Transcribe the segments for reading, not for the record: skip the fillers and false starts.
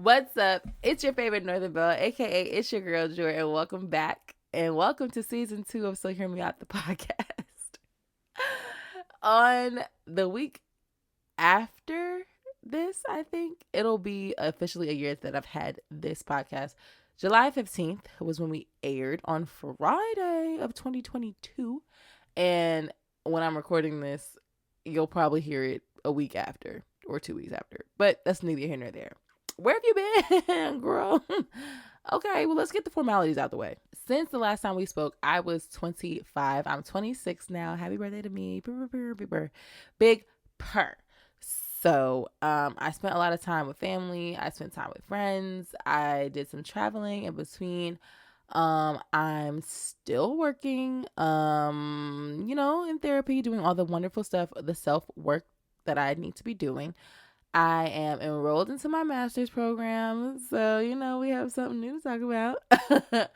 What's up? It's your favorite Northern Belle, aka it's your girl Joy, and welcome back. And welcome to season 2 of So Hear Me Out the podcast. On the week after this, I think it'll be officially a year that I've had this podcast. July 15th was when we aired on Friday of 2022. And when I'm recording this, you'll probably hear it a week after or 2 weeks after. But that's neither here nor there. Where have you been, girl? Okay, well, let's get the formalities out the way. Since the last time we spoke, I was 25. I'm 26 now. Happy birthday to me. Big purr. So I spent a lot of time with family. I spent time with friends. I did some traveling in between. I'm still working, in therapy, doing all the wonderful stuff, the self-work that I need to be doing. I am enrolled into my master's program, so we have something new to talk about.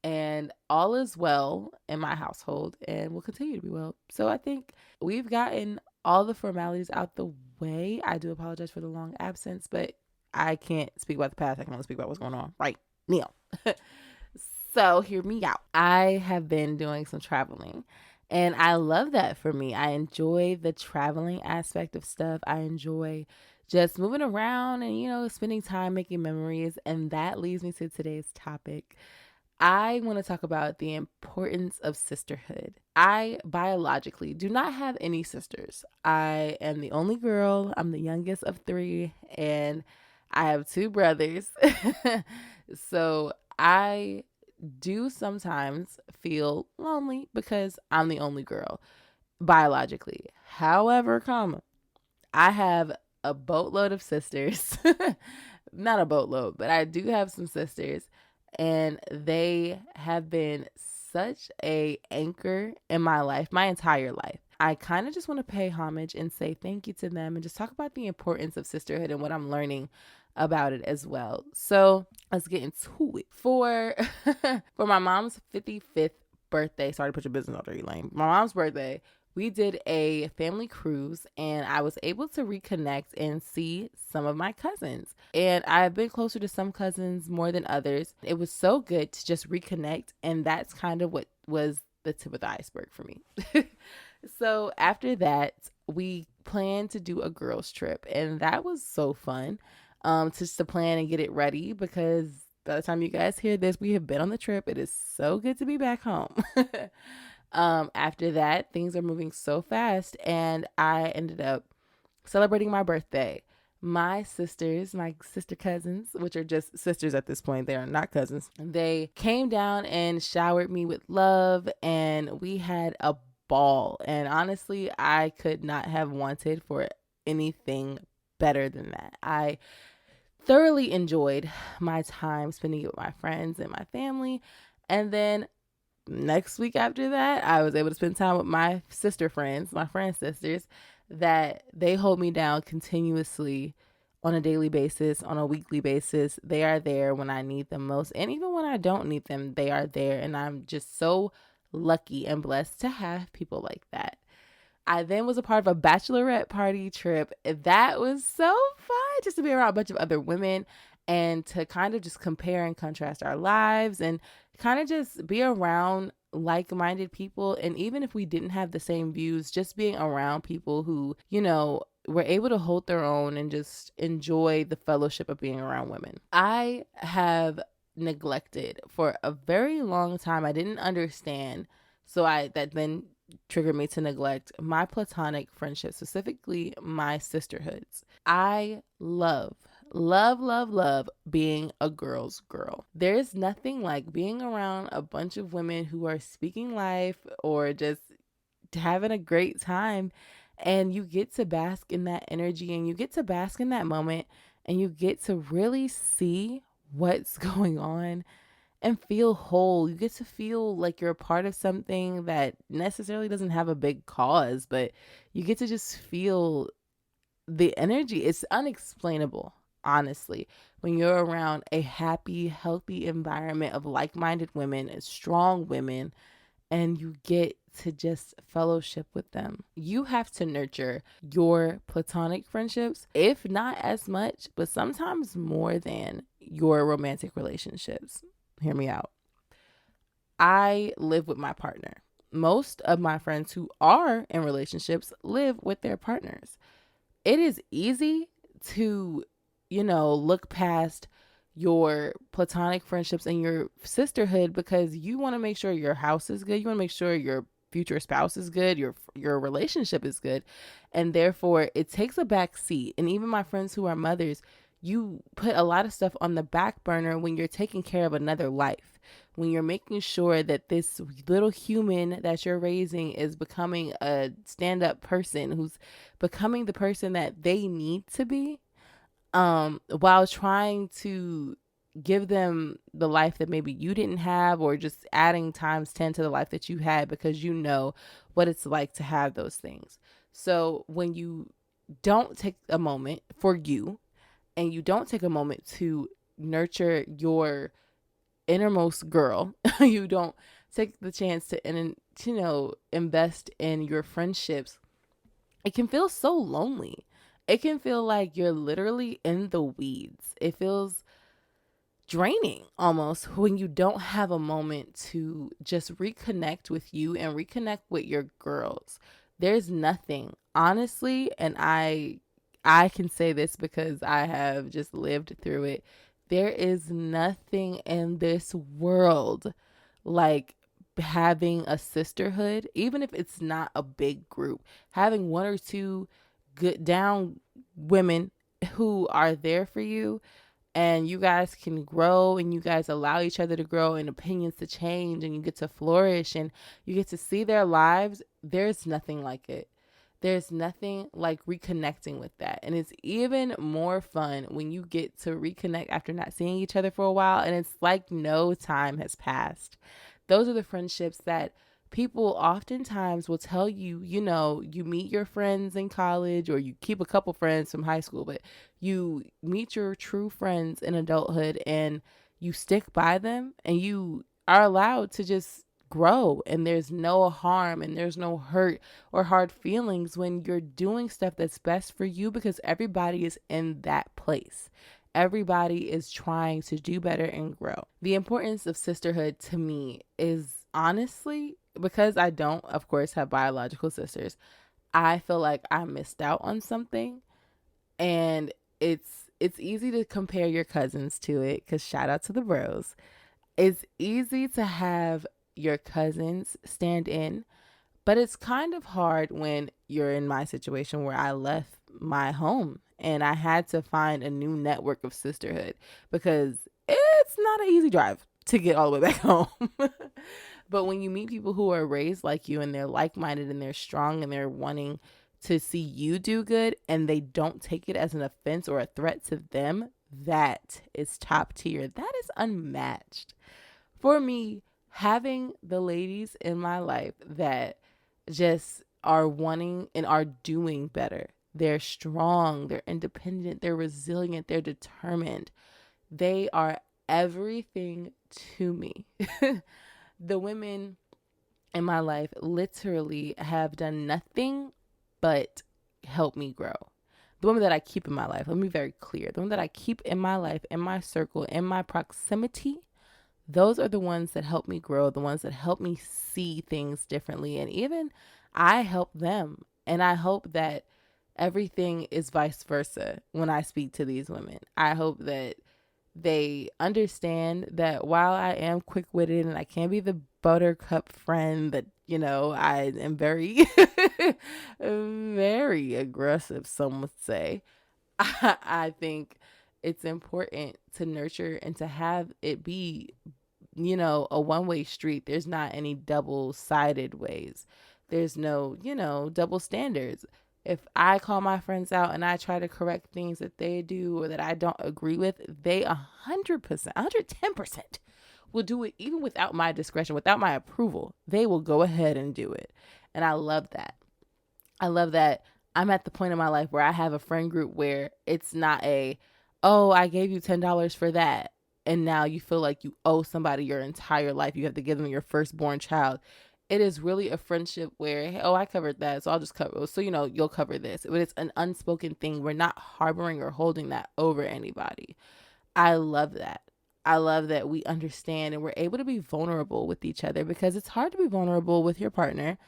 And all is well in my household and will continue to be well. So I think we've gotten all the formalities out the way. I do apologize for the long absence, but I can't speak about the past. I can only speak about what's going on right now. So hear me out. I have been doing some traveling. And I love that for me. I enjoy the traveling aspect of stuff. I enjoy just moving around and, spending time making memories. And that leads me to today's topic. I want to talk about the importance of sisterhood. I biologically do not have any sisters. I am the only girl. I'm the youngest of 3, and I have 2 brothers. So I do sometimes feel lonely because I'm the only girl biologically. However, I have a boatload of sisters. Not a boatload, but I do have some sisters, and they have been such a anchor in my life, my entire life. I kind of just want to pay homage and say thank you to them and just talk about the importance of sisterhood and what I'm learning about it as well. So let's get into it. For my mom's 55th birthday, sorry to put your business out there, Elaine. My mom's birthday, we did a family cruise, and I was able to reconnect and see some of my cousins. And I've been closer to some cousins more than others. It was so good to just reconnect, and that's kind of what was the tip of the iceberg for me. So after that, we planned to do a girls trip, and that was so fun. Just to plan and get it ready, because by the time you guys hear this, we have been on the trip. It is so good to be back home. After that, things are moving so fast, and I ended up celebrating my birthday. My sisters, my sister cousins, which are just sisters at this point, they are not cousins, they came down and showered me with love, and we had a ball. And honestly, I could not have wanted for anything better than that. I thoroughly enjoyed my time spending it with my friends and my family. And then next week after that, I was able to spend time with my sister friends, my friends' sisters, that they hold me down continuously on a daily basis, on a weekly basis. They are there when I need them most. And even when I don't need them, they are there. And I'm just so lucky and blessed to have people like that. I then was a part of a bachelorette party trip. That was so fun, just to be around a bunch of other women and to kind of just compare and contrast our lives and kind of just be around like-minded people. And even if we didn't have the same views, just being around people who, were able to hold their own and just enjoy the fellowship of being around women. I have neglected for a very long time. I didn't understand. So that then triggered me to neglect my platonic friendships, specifically my sisterhoods. I love being a girl's girl. There's nothing like being around a bunch of women who are speaking life or just having a great time, and you get to bask in that energy and you get to bask in that moment and you get to really see what's going on and feel whole. You get to feel like you're a part of something that necessarily doesn't have a big cause, but you get to just feel the energy. It's unexplainable, honestly, when you're around a happy, healthy environment of like-minded women and strong women and you get to just fellowship with them. You have to nurture your platonic friendships, if not as much, but sometimes more than your romantic relationships. Hear me out. I live with my partner. Most of my friends who are in relationships live with their partners. It is easy to, look past your platonic friendships and your sisterhood because you want to make sure your house is good. You want to make sure your future spouse is good, your relationship is good, and therefore it takes a back seat. And even my friends who are mothers, you put a lot of stuff on the back burner when you're taking care of another life, when you're making sure that this little human that you're raising is becoming a stand-up person who's becoming the person that they need to be, while trying to give them the life that maybe you didn't have, or just adding times 10 to the life that you had because you know what it's like to have those things. So when you don't take a moment for you, and you don't take a moment to nurture your innermost girl, you don't take the chance to invest in your friendships, it can feel so lonely. It can feel like you're literally in the weeds. It feels draining almost when you don't have a moment to just reconnect with you and reconnect with your girls. There's nothing, honestly, and I can say this because I have just lived through it. There is nothing in this world like having a sisterhood, even if it's not a big group, having one or two good down women who are there for you, and you guys can grow and you guys allow each other to grow and opinions to change and you get to flourish and you get to see their lives. There's nothing like it. There's nothing like reconnecting with that. And it's even more fun when you get to reconnect after not seeing each other for a while and it's like no time has passed. Those are the friendships that people oftentimes will tell you, you meet your friends in college or you keep a couple friends from high school, but you meet your true friends in adulthood and you stick by them and you are allowed to just grow, and there's no harm and there's no hurt or hard feelings when you're doing stuff that's best for you, because everybody is in that place. Everybody is trying to do better and grow. The importance of sisterhood to me is honestly, because I don't, of course, have biological sisters, I feel like I missed out on something. And it's easy to compare your cousins to it, because shout out to the bros. It's easy to have your cousins stand in, but it's kind of hard when you're in my situation where I left my home and I had to find a new network of sisterhood, because it's not an easy drive to get all the way back home. But when you meet people who are raised like you and they're like-minded and they're strong and they're wanting to see you do good and they don't take it as an offense or a threat to them, that is top tier. That is unmatched. For me, having the ladies in my life that just are wanting and are doing better. They're strong, they're independent, they're resilient, they're determined. They are everything to me. The women in my life literally have done nothing but help me grow. The women that I keep in my life, let me be very clear. The women that I keep in my life, in my circle, in my proximity, those are the ones that help me grow, the ones that help me see things differently. And even I help them. And I hope that everything is vice versa when I speak to these women. I hope that they understand that while I am quick-witted and I can be the buttercup friend that, I am very, very aggressive, some would say, I think it's important to nurture and to have it be, a one-way street. There's not any double-sided ways. There's no, double standards. If I call my friends out and I try to correct things that they do or that I don't agree with, they 100%, 110% will do it even without my discretion, without my approval. They will go ahead and do it. And I love that. I love that I'm at the point in my life where I have a friend group where it's not oh, I gave you $10 for that, and now you feel like you owe somebody your entire life. You have to give them your firstborn child. It is really a friendship where, hey, oh, I covered that, so I'll just cover. So, you'll cover this. But it's an unspoken thing. We're not harboring or holding that over anybody. I love that. I love that we understand and we're able to be vulnerable with each other, because it's hard to be vulnerable with your partner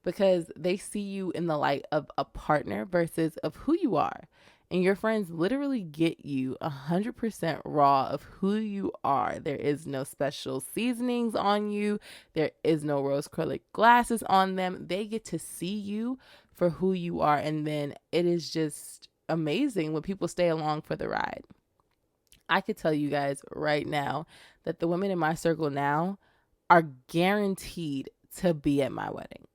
because they see you in the light of a partner versus of who you are. And your friends literally get you 100% raw of who you are. There is no special seasonings on you. There is no rose colored glasses on them. They get to see you for who you are. And then it is just amazing when people stay along for the ride. I could tell you guys right now that the women in my circle now are guaranteed to be at my wedding.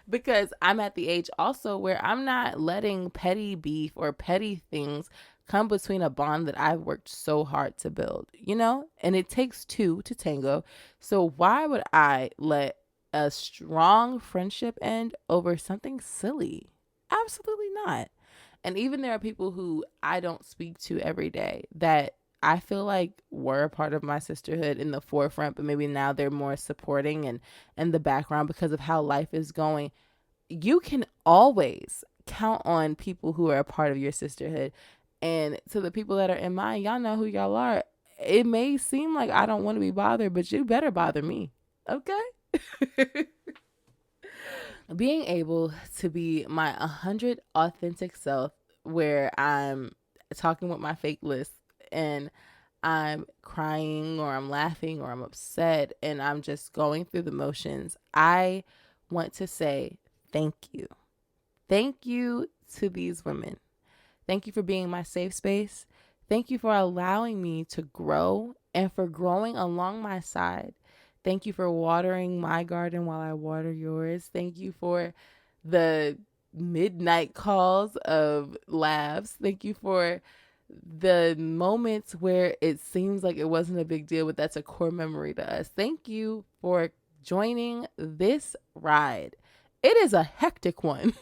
Because I'm at the age also where I'm not letting petty beef or petty things come between a bond that I've worked so hard to build, and it takes two to tango. So why would I let a strong friendship end over something silly? Absolutely not. And even there are people who I don't speak to every day that I feel like were a part of my sisterhood in the forefront, but maybe now they're more supporting and in the background because of how life is going. You can always count on people who are a part of your sisterhood. And to the people that are in mine, y'all know who y'all are. It may seem like I don't want to be bothered, but you better bother me. Okay? Being able to be my 100 authentic self, where I'm talking with my fake list and I'm crying or I'm laughing or I'm upset and I'm just going through the motions, I want to say thank you. Thank you to these women. Thank you for being my safe space. Thank you for allowing me to grow and for growing along my side. Thank you for watering my garden while I water yours. Thank you for the midnight calls of laughs. Thank you for the moments where it seems like it wasn't a big deal, but that's a core memory to us. Thank you for joining this ride. It is a hectic one,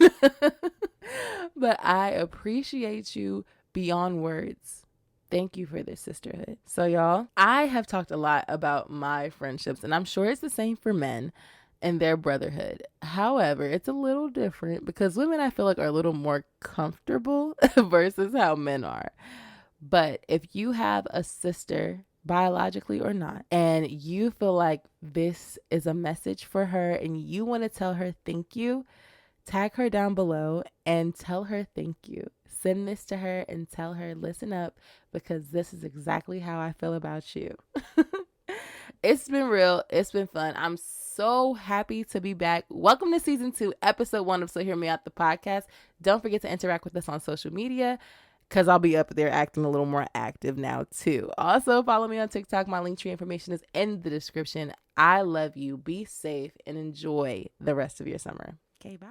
but I appreciate you beyond words. Thank you for this sisterhood. So y'all, I have talked a lot about my friendships, and I'm sure it's the same for men and their brotherhood. However, it's a little different because women, I feel like, are a little more comfortable versus how men are. But if you have a sister, biologically or not, and you feel like this is a message for her and you want to tell her thank you, tag her down below and tell her thank you. Send this to her and tell her, listen up, because this is exactly how I feel about you. It's been real. It's been fun. I'm so happy to be back. Welcome to season 2, episode 1 of So Hear Me Out, the podcast. Don't forget to interact with us on social media, because I'll be up there acting a little more active now too. Also, follow me on TikTok. My Linktree information is in the description. I love you. Be safe and enjoy the rest of your summer. Okay, bye.